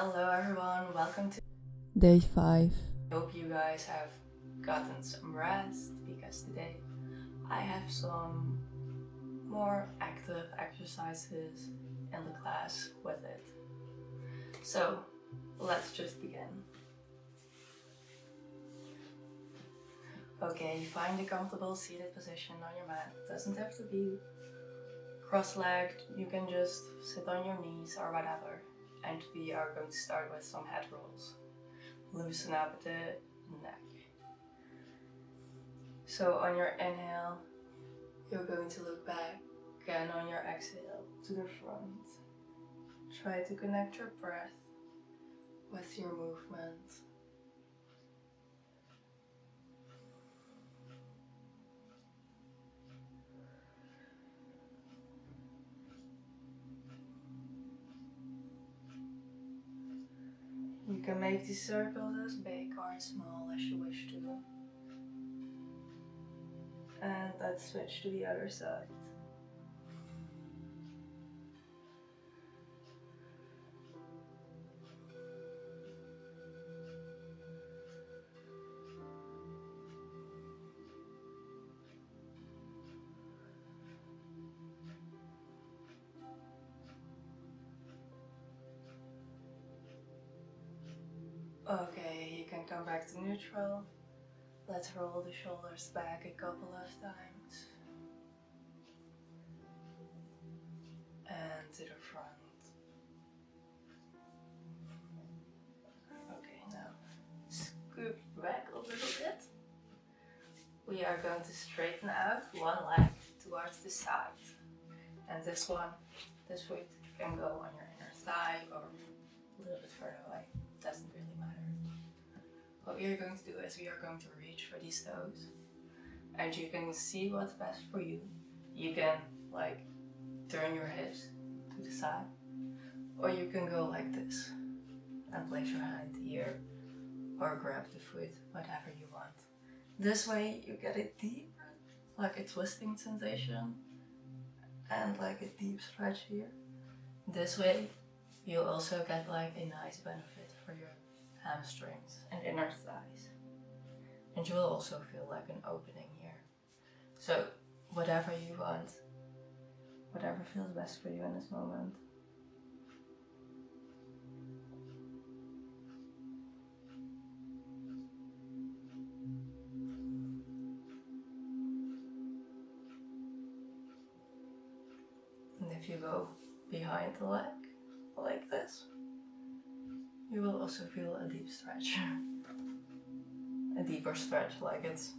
Hello everyone, welcome to Day 5. Hope you guys have gotten some rest because today I have some more active exercises in the class with it. So let's just begin. Okay, find a comfortable seated position on your mat. It doesn't have to be cross-legged, you can just sit on your knees or whatever. And we are going to start with some head rolls. Loosen up the neck. So on your inhale, you're going to look back, and on your exhale to the front. Try to connect your breath with your movement. You can make these circles as big or as small as you wish to. And let's switch to the other side. Okay, you can come back to neutral. Let's roll the shoulders back a couple of times. And to the front. Okay, now scoop back a little bit. We are going to straighten out one leg towards the side. And this foot can go on your inner thigh or a little bit further away. Doesn't really matter. What we are going to do is we are going to reach for these toes. And you can see what's best for you. You can turn your hips to the side. Or you can go like this and place your hand here or grab the foot, whatever you want. This way you get a deeper, like a twisting sensation and like a deep stretch here. This way you also get like a nice benefit for your hamstrings and inner thighs. And you will also feel like an opening here. So whatever you want, whatever feels best for you in this moment. And if you go behind the leg, like this, you will also feel a deep stretch. A deeper stretch, like it's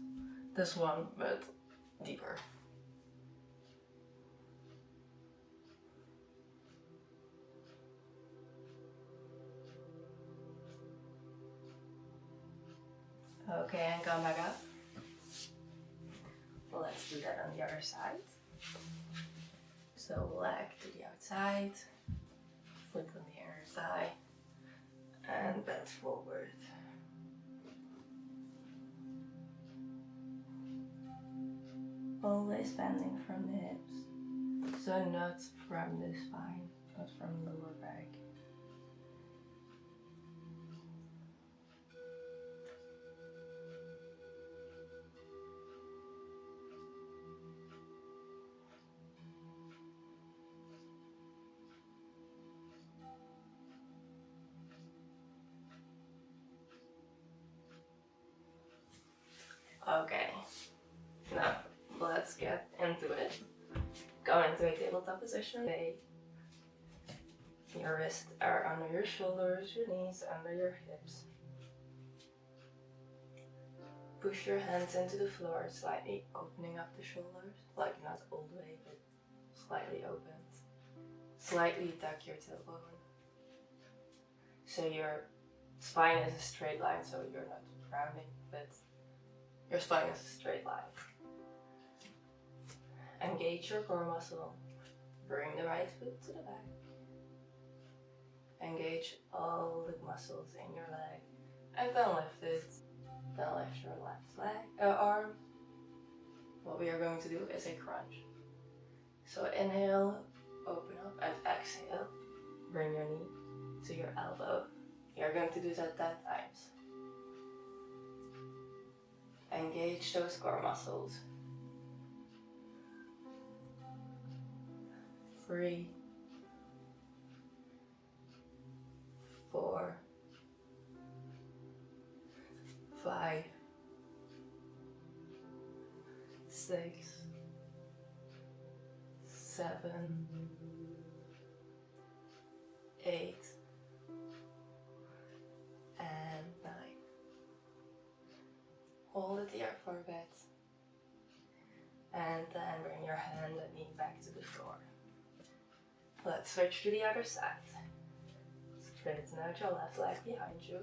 this one, but deeper. Okay, and come back up. Let's do that on the other side. So leg to the outside, foot on the inner thigh, and bend forward. Always bending from the hips, so not from the spine, not from the lower back. Okay, now let's get into it. Go into a tabletop position. Your wrists are under your shoulders, your knees under your hips. Push your hands into the floor, slightly opening up the shoulders, like not all the way, but slightly opened. Slightly tuck your tailbone. So your spine is a straight line, so you're not rounding, but your spine is a straight line. Engage your core muscle. Bring the right foot to the back. Engage all the muscles in your leg. And then lift it. Then lift your left arm. What we are going to do is a crunch. So inhale, open up, and exhale. Bring your knee to your elbow. You're going to do that 10 times. Engage those core muscles. 3, 4, 5, 6, 7, 8, and 9. Hold it here for a bit. And then bring your hand and knee back to the floor. Let's switch to the other side. Straighten out your left leg behind you.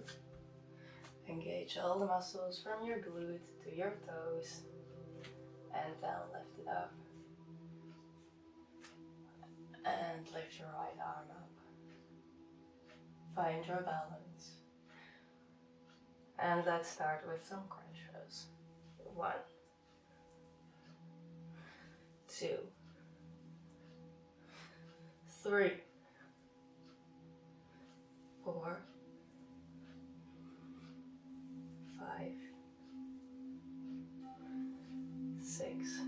Engage all the muscles from your glute to your toes. And then lift it up. And lift your right arm up. Find your balance. And let's start with some crunches. 1, 2, 3, 4, 5, 6,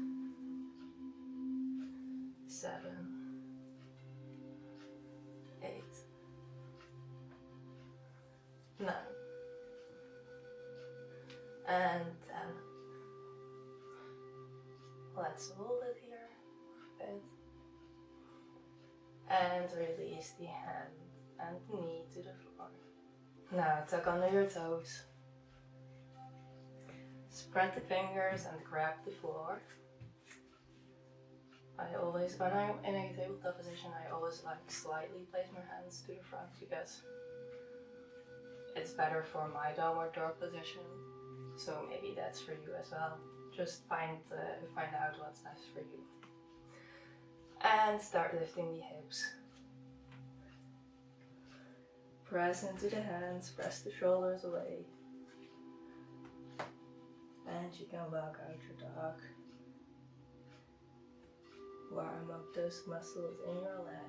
7, 8, 9, and 10. Let's hold it here a bit. And release the hand and the knee to the floor. Now tuck under your toes. Spread the fingers and grab the floor. When I'm in a tabletop position, I always like slightly place my hands to the front because it's better for my downward dog position. So maybe that's for you as well. Just find out what's best for you. And start lifting the hips. Press into the hands, press the shoulders away. And you can walk out your dog. Warm up those muscles in your legs.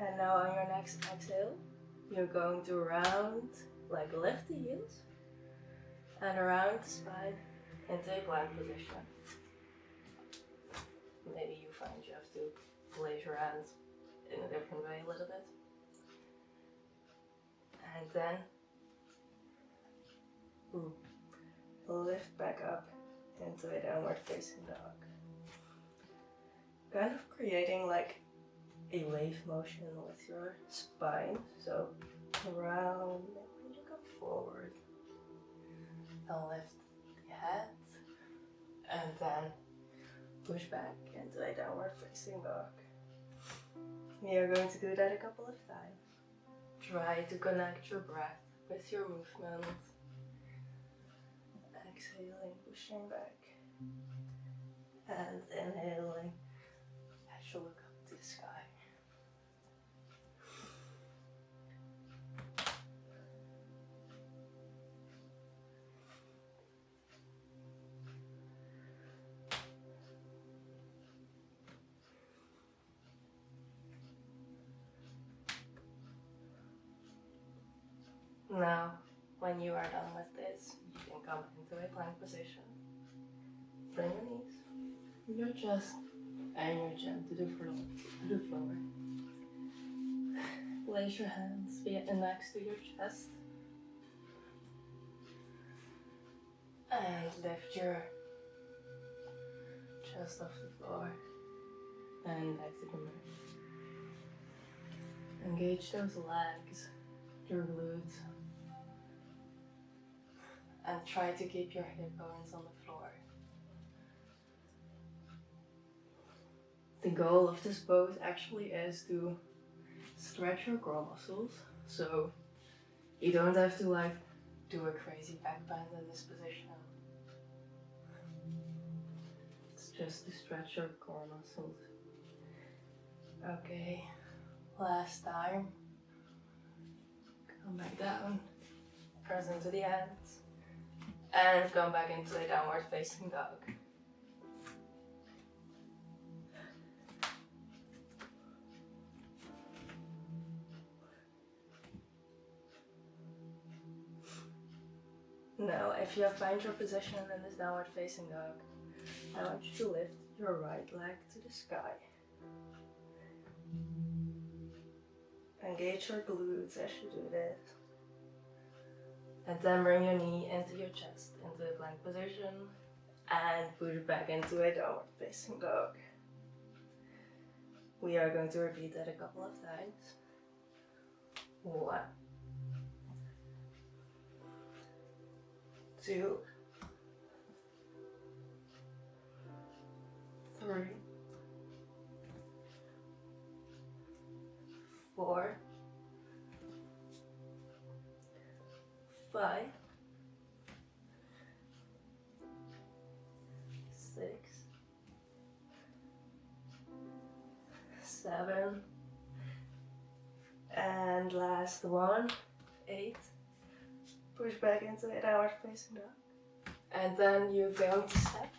And now on your next exhale, you're going to lift the heels and around the spine into a plank position. Maybe you find you have to place your hands in a different way a little bit. And then lift back up into a downward facing dog. Kind of creating like a wave motion with your spine. So around, and you come forward. And lift the head. And then push back into a downward facing dog. We are going to do that a couple of times. Try to connect your breath with your movement. Exhaling, pushing back. And inhaling as you look up to the sky. Now, when you are done with this, you can come into a plank position. Bring your knees, your chest, and your chin to the floor. Place your hands next to your chest. And lift your chest off the floor. And back to the mat. Engage those legs, your glutes. And try to keep your hip bones on the floor. The goal of this pose actually is to stretch your core muscles, so you don't have to do a crazy back bend in this position. It's just to stretch your core muscles. Okay, last time. Come back down, press into the hands, and come back into a downward facing dog. Now, if you have found your position in this downward facing dog, I want you to lift your right leg to the sky. Engage your glutes as you do this. And then bring your knee into your chest, into a plank position, and push back into a downward facing dog. We are going to repeat that a couple of times. 1, 2, 3, 4, 5, 6, 7, and last one, 8. Push back into a downward facing dog. And then you're going to step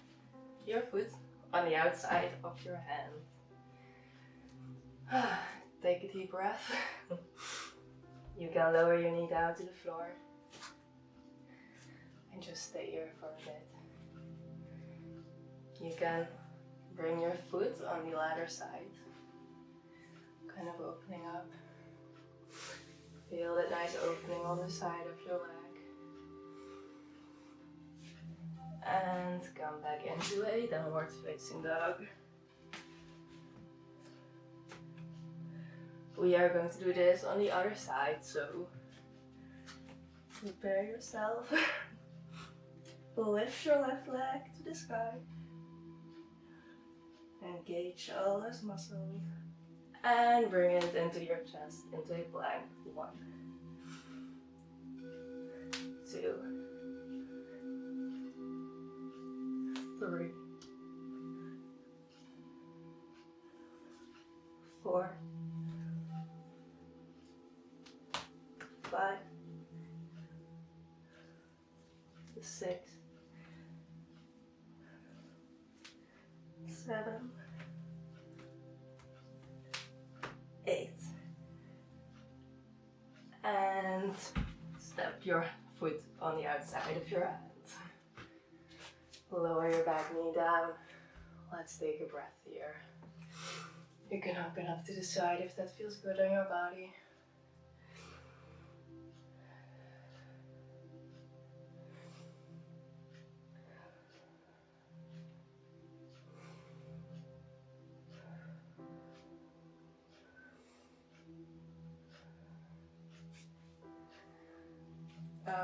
your foot on the outside of your hand. Take a deep breath. You can lower your knee down to the floor. And just stay here for a bit. You can bring your foot on the ladder side. Kind of opening up. Feel that nice opening on the side of your leg. And come back into a downward facing dog. We are going to do this on the other side, so prepare yourself. Lift your left leg to the sky. Engage all those muscles. And bring it into your chest, into a plank. 1, 2, 3, 4, 5, 6, 7, 8. And step your foot on the outside of your hand. Lower your back knee down. Let's take a breath here. You can open up to the side if that feels good on your body.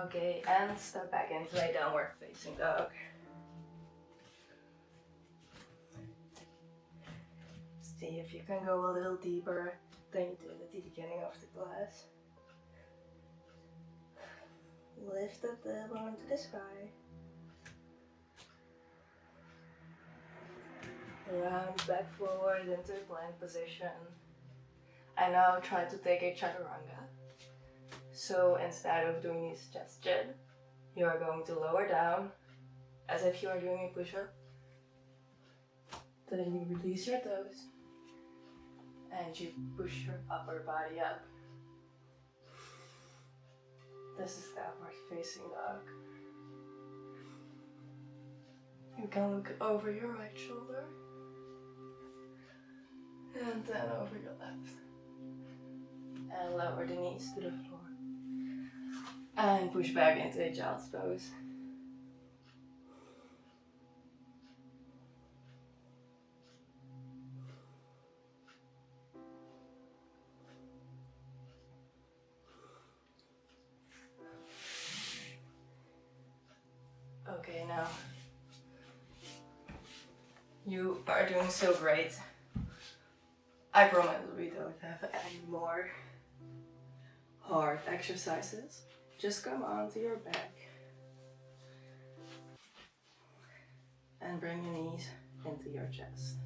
Okay, and step back into a downward facing dog. See if you can go a little deeper than you did at the beginning of the class. Lift up the elbow into the sky. Round back forward into a plank position. And now try to take a chaturanga. So instead of doing this chest chin, you are going to lower down as if you are doing a push-up. Then you release your toes and you push your upper body up. This is the upward facing dog. You can look over your right shoulder and then over your left. And lower the knees to the floor. And push back into a child's pose. Okay, now you are doing so great. I promise we don't have any more hard exercises. just come onto your back and bring your knees into your chest.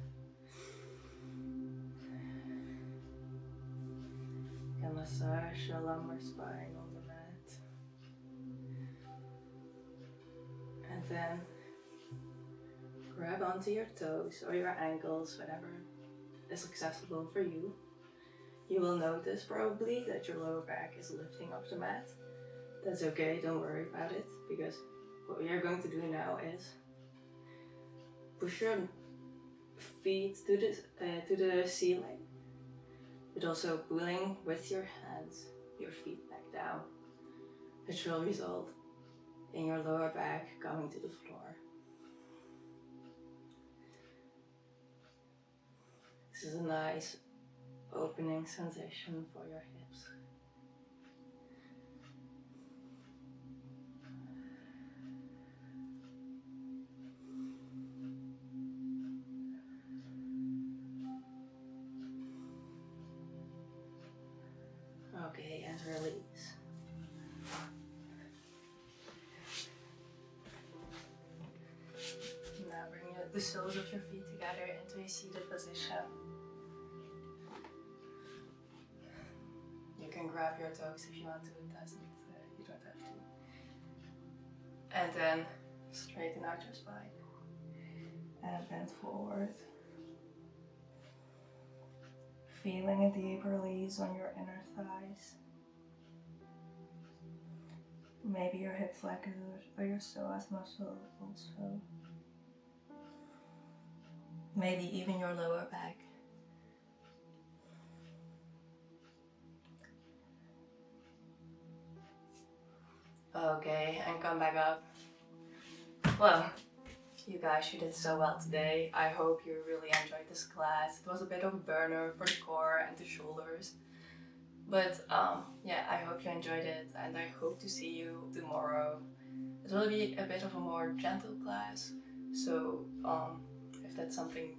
You can massage your lumbar spine on the mat. And then grab onto your toes or your ankles, whatever is accessible for you. You will notice probably that your lower back is lifting off the mat. That's okay, don't worry about it, because what we are going to do now is push your feet to the ceiling, but also pulling with your hands your feet back down, which will result in your lower back coming to the floor. This is a nice opening sensation for your hips. Okay, and release. Now bring the soles of your feet together into a seated position. You can grab your toes if you want to, you don't have to. And then straighten out your spine. And bend forward. Feeling a deep release on your inner thighs. Maybe your hip flexors or your psoas muscle also. Maybe even your lower back. Okay, and come back up. Well, you guys, you did so well today. I hope you really enjoyed this class. It was a bit of a burner for the core and the shoulders. But yeah, I hope you enjoyed it, and I hope to see you tomorrow. It will be a bit of a more gentle class, so if that's something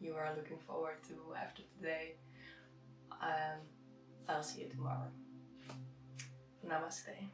you are looking forward to after today, I'll see you tomorrow. Namaste.